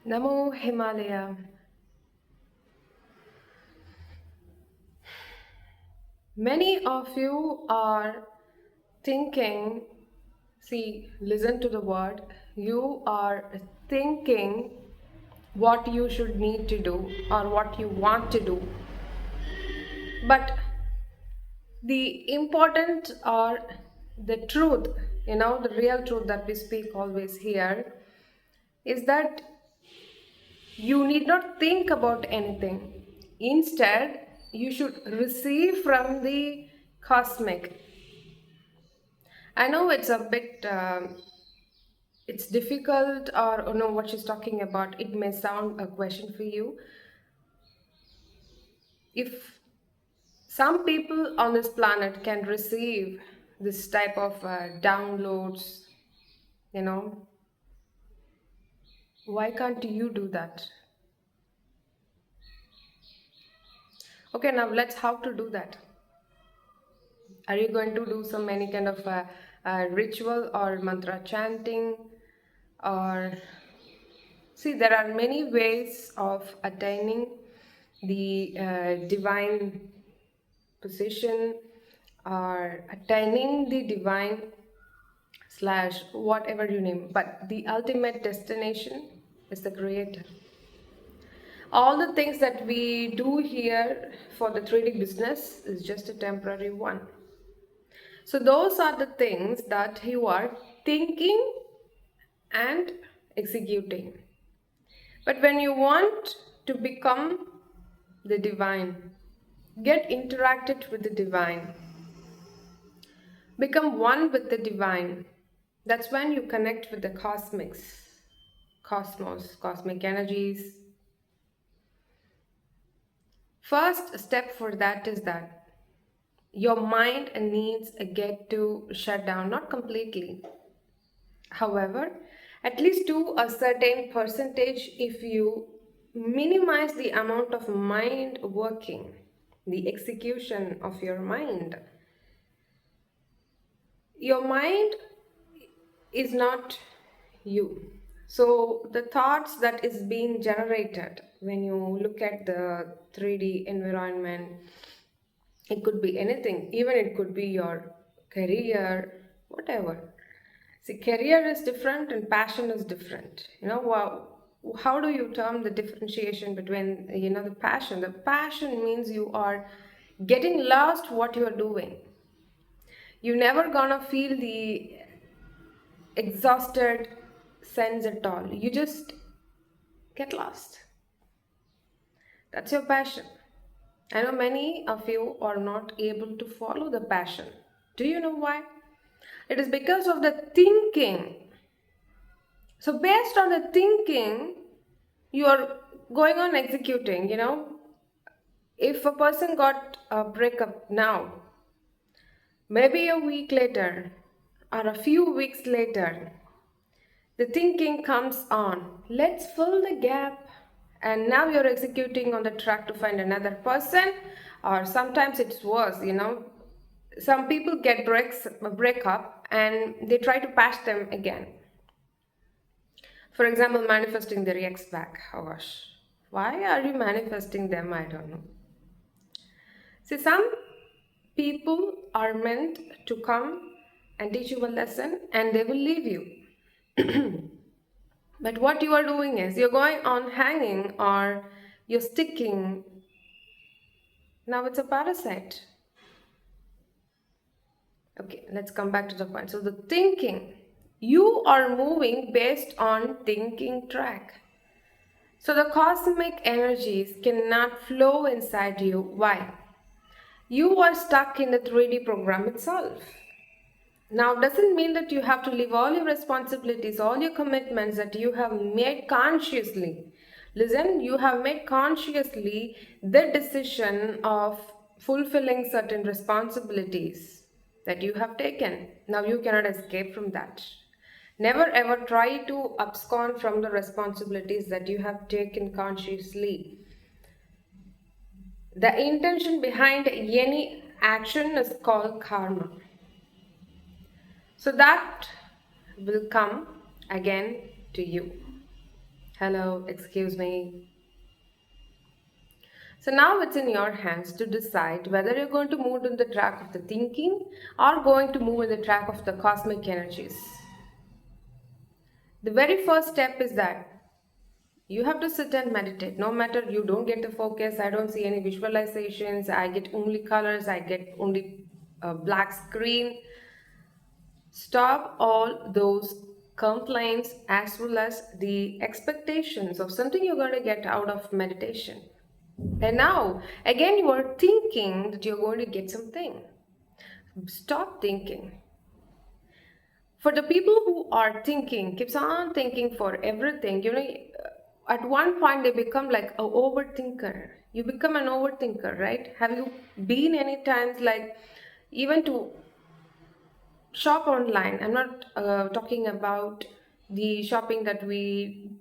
Namo Himalaya. Many of you are thinking, see, listen to the word, you are thinking what you should need to do or what you want to do. But the important or the truth, the real truth that we speak always here is that you need not think about anything. Instead, you should receive from the cosmic. I know it's a bit, it's difficult, or know what she's talking about. It may sound a question for you. If some people on this planet can receive this type of downloads, you know, why can't you do that? Okay, now let's how to do that. Are you going to do some any kind of ritual or mantra chanting, or see, there are many ways of attaining the divine position or attaining the divine slash whatever you name, but the ultimate destination is the creator. All the things that we do here for the 3D business is just a temporary one. So those are the things that you are thinking and executing. But when you want to become the divine, get interacted with the divine, become one with the divine, that's when you connect with the cosmos, cosmic energies. First step for that is that your mind needs a get to shut down, not completely. However, at least to a certain percentage, if you minimize the amount of mind working, the execution of your mind is not you. So the thoughts that is being generated when you look at the 3D environment, it could be anything, even it could be your career, whatever. See, career is different and passion is different. How do you term the differentiation between, the passion? The passion means you are getting lost what you are doing. You're never gonna feel the exhausted sense at all. You just get lost. That's your passion. I know many of you are not able to follow the passion. Do you know why? It is because of the thinking. So based on the thinking, you are going on executing, If a person got a breakup now, maybe a week later or a few weeks later, the thinking comes on, let's fill the gap. And now you're executing on the track to find another person, or sometimes it's worse, Some people get break up and they try to patch them again. For example, manifesting their ex back. Oh gosh, why are you manifesting them? I don't know. See, some people are meant to come and teach you a lesson and they will leave you. But what you are doing is you're going on hanging or you're sticking. Now it's a parasite. Okay, let's come back to the point. So the thinking, you are moving based on thinking track. So the cosmic energies cannot flow inside you. Why? You are stuck in the 3D program itself. Now, doesn't mean that you have to leave all your responsibilities, all your commitments that you have made consciously. Listen, you have made consciously the decision of fulfilling certain responsibilities that you have taken. Now, you cannot escape from that. Never ever try to abscond from the responsibilities that you have taken consciously. The intention behind any action is called karma. So that will come again to you. Hello, excuse me. So now it's in your hands to decide whether you're going to move in the track of the thinking or going to move in the track of the cosmic energies. The very first step is that you have to sit and meditate. No matter you don't get the focus, I don't see any visualizations, I get only colors, I get only a black screen. Stop all those complaints as well as the expectations of something you're going to get out of meditation. And now, again, you are thinking that you're going to get something. Stop thinking. For the people who are thinking, keeps on thinking for everything, at one point they become like a overthinker. You become an overthinker, right? Have you been any times like even to shop online? I'm not talking about the shopping that we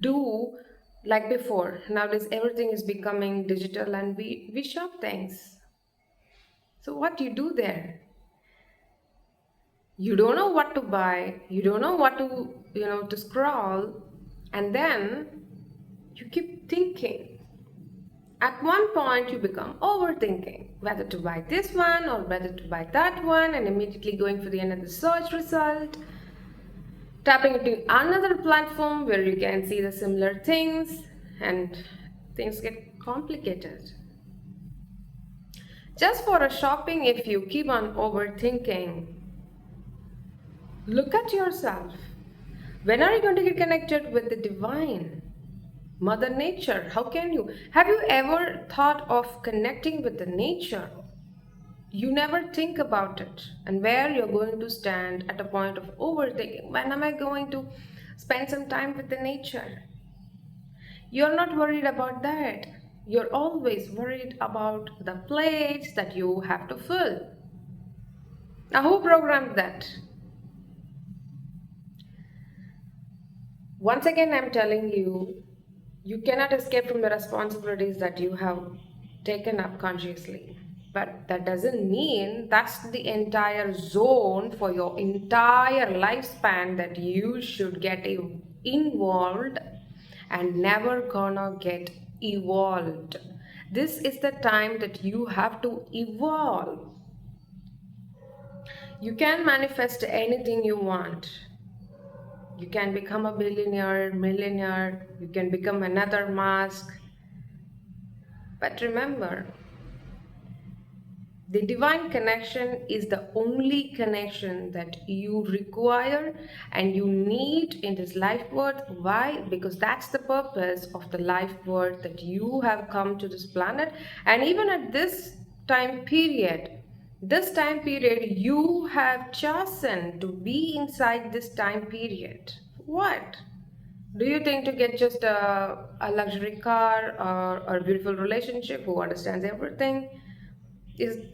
do like before. Nowadays everything is becoming digital and we shop things. So what you do there? You don't know what to buy, you don't know what to to scroll, and then you keep thinking. At one point you become overthinking whether to buy this one or whether to buy that one, and immediately going for the another search result, tapping into another platform where you can see the similar things, and things get complicated. Just for a shopping, if you keep on overthinking, look at yourself. When are you going to get connected with the divine? Mother Nature, how can you? Have you ever thought of connecting with the nature? You never think about it and where you're going to stand at a point of overthinking. When am I going to spend some time with the nature? You're not worried about that. You're always worried about the plates that you have to fill. Now, who programmed that? Once again, I'm telling you, you cannot escape from the responsibilities that you have taken up consciously. But that doesn't mean that's the entire zone for your entire lifespan that you should get involved and never gonna get evolved. This is the time that you have to evolve. You can manifest anything you want. You can become a billionaire, millionaire, you can become another mask. But remember, the divine connection is the only connection that you require and you need in this life worth. Why? Because that's the purpose of the life worth that you have come to this planet. And even at this time period, you have chosen to be inside this time period. What? Do you think to get just a luxury car or a beautiful relationship who understands everything?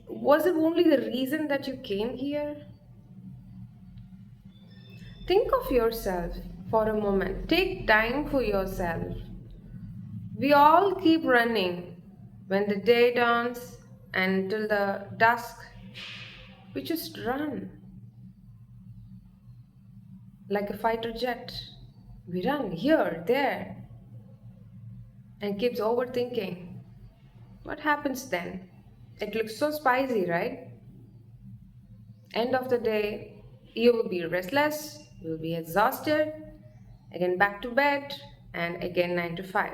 Was it only the reason that you came here? Think of yourself for a moment. Take time for yourself. We all keep running. When the day dawns until the dusk, we just run like a fighter jet. We run here, there, and keeps overthinking. What happens then? It looks so spicy, right? End of the day, you will be restless, you will be exhausted, again back to bed, and again 9 to 5.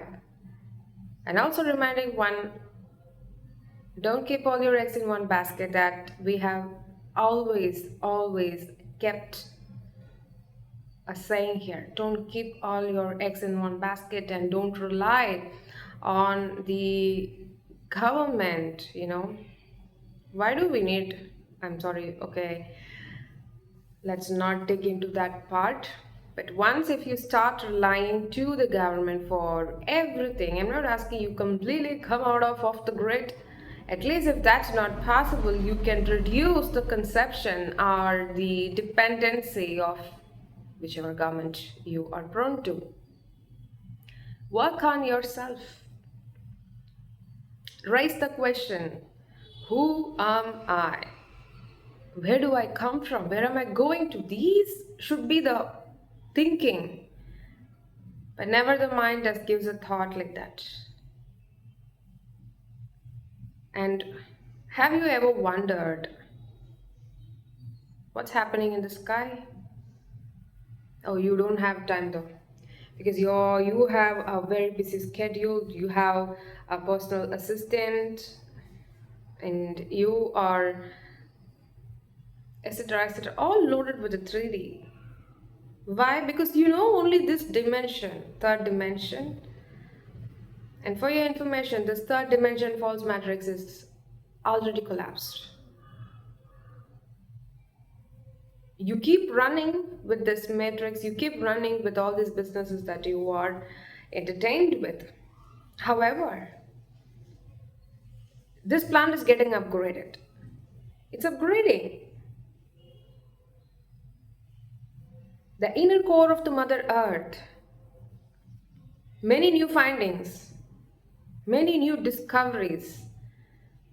And also reminding one, don't keep all your eggs in one basket, that we have always kept a saying here. Don't keep all your eggs in one basket and don't rely on the government. Why do we need, I'm sorry, okay, let's not dig into that part. But once if you start relying to the government for everything, I'm not asking you completely come out of off the grid. At least if that's not possible, you can reduce the conception or the dependency of whichever government you are prone to. Work on yourself. Raise the question, who am I? Where do I come from? Where am I going to? These should be the thinking. But never the mind just gives a thought like that. And have you ever wondered what's happening in the sky? Oh, you don't have time though. Because you have a very busy schedule, you have a personal assistant, and you are etc etc all loaded with the 3D. Why? Because you know only this dimension, third dimension. And for your information, this third dimension false matrix is already collapsed. You keep running with this matrix, you keep running with all these businesses that you are entertained with. However, this planet is getting upgraded. It's upgrading. The inner core of the Mother Earth, many new findings, many new discoveries,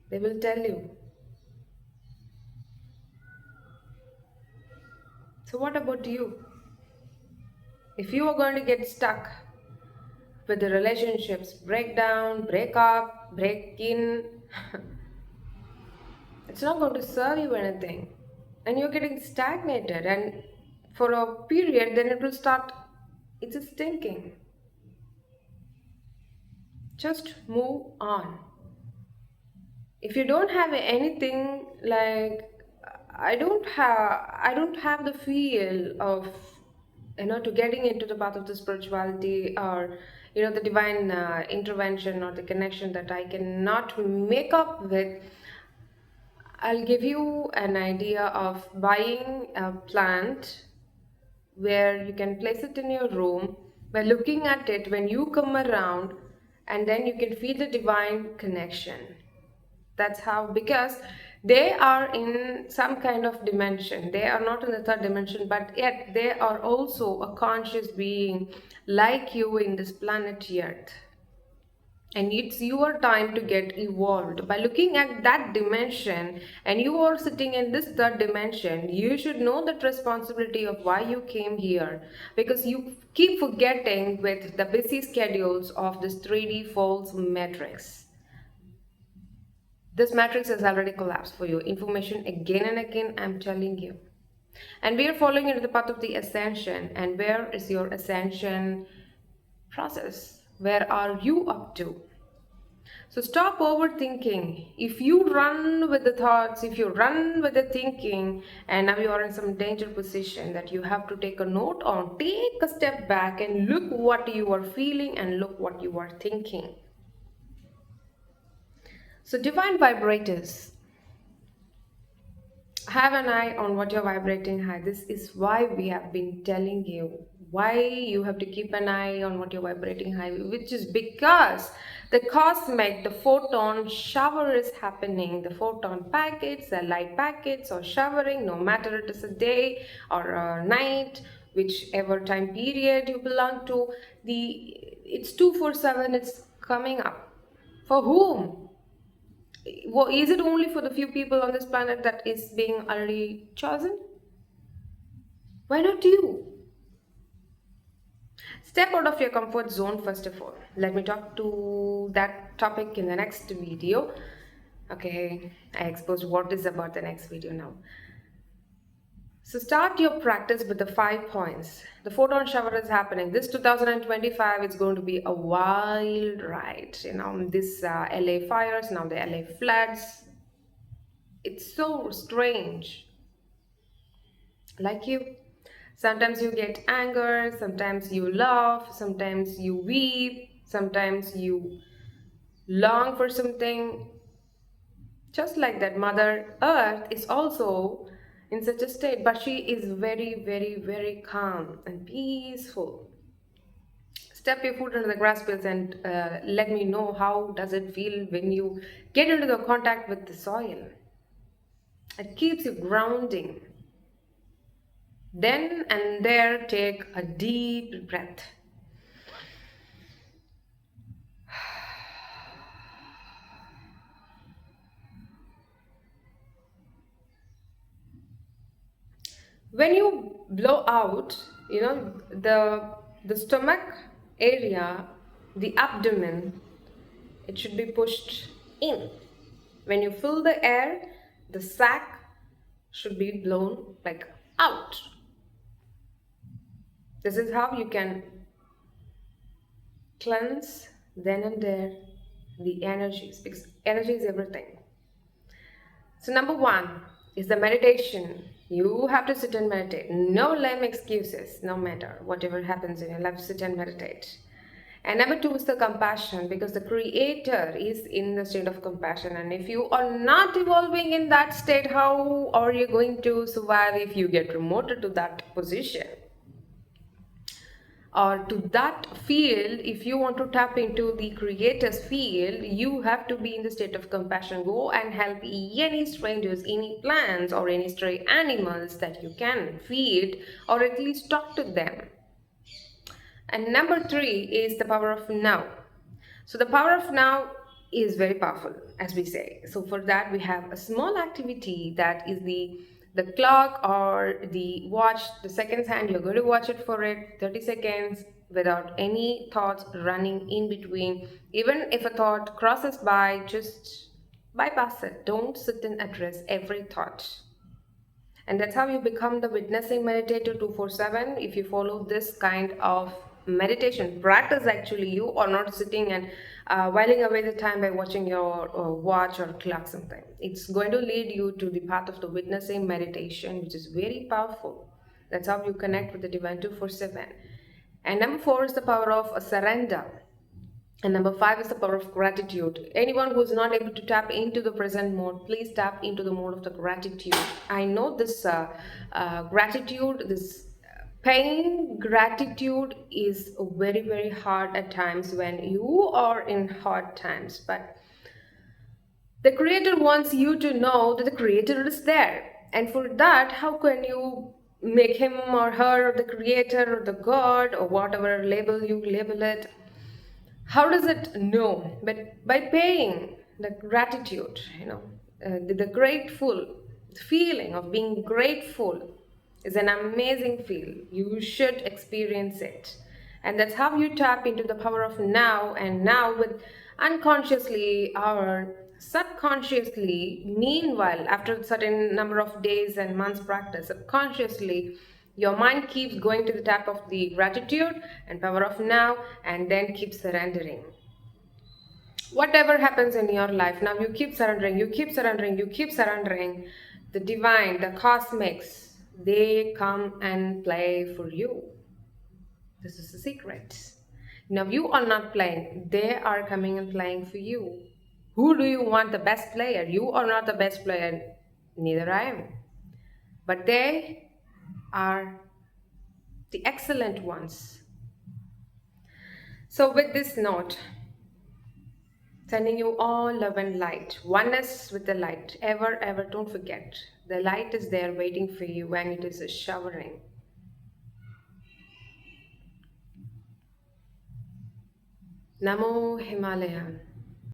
they will tell you. So, what about you? If you are going to get stuck with the relationships, break down, break up, break in, it's not going to serve you anything. And you're getting stagnated, and for a period, then it will start, it's a stinking. Just move on. If you don't have anything like I don't have the feel of to getting into the path of the spirituality, or the divine intervention or the connection that I cannot make up with. I'll give you an idea of buying a plant where you can place it in your room by looking at it when you come around, and then you can feel the divine connection. That's how, because they are in some kind of dimension. They are not in the third dimension, but yet they are also a conscious being like you in this planet Earth. And it's your time to get evolved by looking at that dimension, and you are sitting in this third dimension. You should know that responsibility of why you came here, because you keep forgetting with the busy schedules of this 3D false matrix. This matrix has already collapsed for you. Information again and again, I'm telling you. And we are following into the path of the ascension. And where is your ascension process? Where are you up to? So stop overthinking. If you run with the thoughts, if you run with the thinking, and now you are in some danger position that you have to take a note on, take a step back and look what you are feeling and look what you are thinking. So divine vibrators, have an eye on what you're vibrating high. This is why we have been telling you why you have to keep an eye on what you're vibrating high, which is because the cosmic, the photon shower is happening. The photon packets, the light packets are showering, no matter it is a day or a night, whichever time period you belong to. It's 247, it's coming up. For whom? Well, is it only for the few people on this planet that is being already chosen? Why not you? Step out of your comfort zone first of all. Let me talk to that topic in the next video. Okay, I exposed what is about the next video now. So start your practice with the 5 points. The photon shower is happening. This 2025 is going to be a wild ride. This LA fires, now the LA floods. It's so strange. Like you, sometimes you get anger, sometimes you laugh, sometimes you weep, sometimes you long for something. Just like that, Mother Earth is also in such a state, but she is very, very, very calm and peaceful. Step your foot into the grass fields and let me know how does it feel when you get into the contact with the soil. It keeps you grounding. Then and there, take a deep breath. When you blow out, the stomach area, the abdomen, it should be pushed in. When you fill the air, the sac should be blown like out. This is how you can cleanse then and there the energies, because energy is everything. So, number one is the meditation. You have to sit and meditate. No lame excuses, no matter whatever happens in your life, sit and meditate. And number two is the compassion, because the creator is in the state of compassion. And if you are not evolving in that state, how are you going to survive if you get promoted to that position? Or to that field, if you want to tap into the creator's field, you have to be in the state of compassion. Go and help any strangers, any plants, or any stray animals that you can feed, or at least talk to them. And number three is the power of now. So the power of now is very powerful, as we say. So for that, we have a small activity that is the clock or the watch, the seconds hand. You're going to watch it for 30 seconds without any thoughts running in between. Even if a thought crosses by, just bypass it. Don't sit and address every thought. And that's how you become the witnessing meditator 247. If you follow this kind of meditation practice, actually, you are not sitting and whiling away the time by watching your watch or clock something. It's going to lead you to the path of the witnessing meditation, which is very powerful. That's how you connect with the divine 247. And number four is the power of surrender. And number five is the power of gratitude. Anyone who is not able to tap into the present mode, please tap into the mode of the gratitude. I know this gratitude, this pain, gratitude is very, very hard at times when you are in hard times. But the Creator wants you to know that the Creator is there. And for that, how can you make him or her the Creator or the God or whatever label you label it? How does it know? But by paying the gratitude, the grateful feeling of being grateful is an amazing feel. You should experience it. And that's how you tap into the power of now, and now with unconsciously or subconsciously. Meanwhile, after a certain number of days and months practice, subconsciously your mind keeps going to the tap of the gratitude and power of now, and then keep surrendering. Whatever happens in your life, now you keep surrendering, you keep surrendering, you keep surrendering. The divine, the cosmics, they come and play for you. This is the secret. Now you are not playing, they are coming and playing for you. Who do you want the best player? You are not the best player, neither I am. But they are the excellent ones. So, with this note, sending you all love and light, oneness with the light. Ever, ever don't forget, the light is there waiting for you when it is showering. Namo Himalaya.